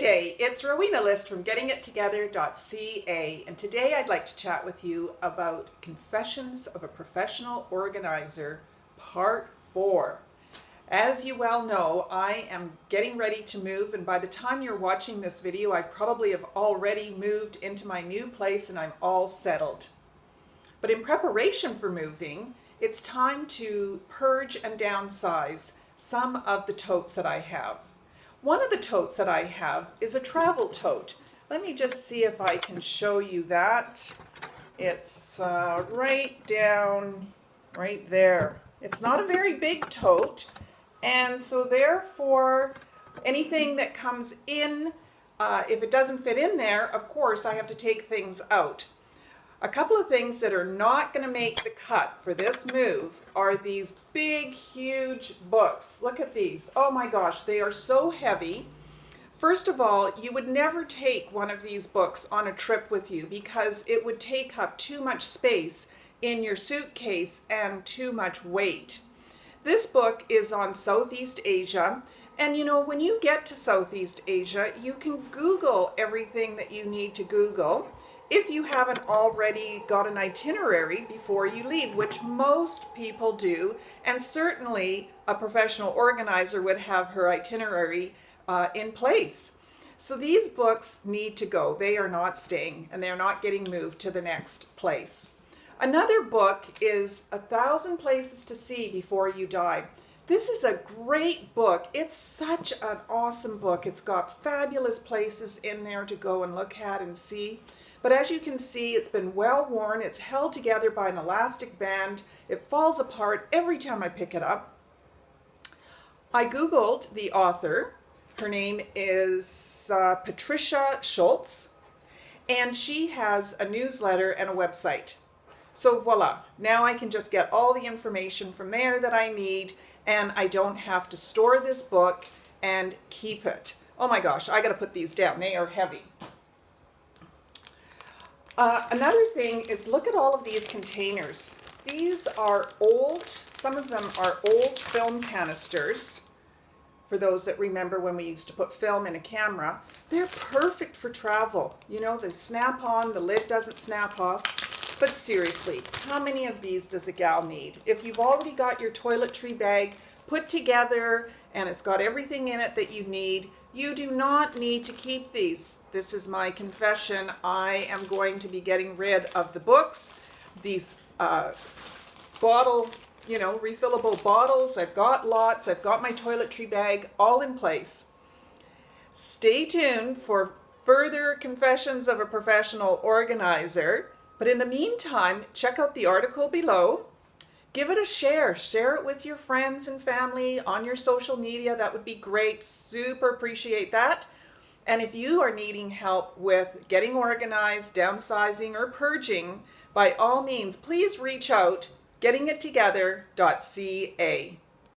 day, it's Rowena List from GettingItTogether.ca, and today I'd like to chat with you about Confessions of a Professional Organizer, Part 4. As you well know, I am getting ready to move, and by the time you're watching this video, I probably have already moved into my new place and I'm all settled. But in preparation for moving, it's time to purge and downsize some of the totes that I have. One of the totes that I have is a travel tote. Let me just see if I can show you that. It's right down right there. It's not a very big tote, and so therefore anything that comes in, if it doesn't fit in there, of course I have to take things out. A couple of things that are not going to make the cut for this move are these big, huge books. Look at these. Oh my gosh, they are so heavy. First of all, you would never take one of these books on a trip with you because it would take up too much space in your suitcase and too much weight. This book is on Southeast Asia. And you know, when you get to Southeast Asia, you can Google everything that you need to Google if you haven't already got an itinerary before you leave, which most people do, and certainly a professional organizer would have her itinerary in place. So these books need to go. They are not staying, and they're not getting moved to the next place. Another book is 1,000 Places to See Before You Die. This is a great book. It's such an awesome book. It's got fabulous places in there to go and look at and see. But as you can see, it's been well worn. It's held together by an elastic band. It falls apart every time I pick it up. I Googled the author. Her name is Patricia Schultz, and she has a newsletter and a website. So voila, now I can just get all the information from there that I need, and I don't have to store this book and keep it. Oh my gosh, I gotta put these down. They are heavy. Another thing is, look at all of these containers. These are old, some of them are old film canisters. For those that remember when we used to put film in a camera, they're perfect for travel. You know, they snap on, the lid doesn't snap off. But seriously, how many of these does a gal need? If you've already got your toiletry bag put together and it's got everything in it that you need, you do not need to keep these. This is my confession. I am going to be getting rid of the books, these refillable bottles. I've got lots. I've got my toiletry bag all in place. Stay tuned for further Confessions of a Professional Organizer. But in the meantime, check out the article below. Give it a share. Share it with your friends and family on your social media. That would be great. Super appreciate that. And if you are needing help with getting organized, downsizing, or purging, by all means, please reach out, GettingItTogether.ca.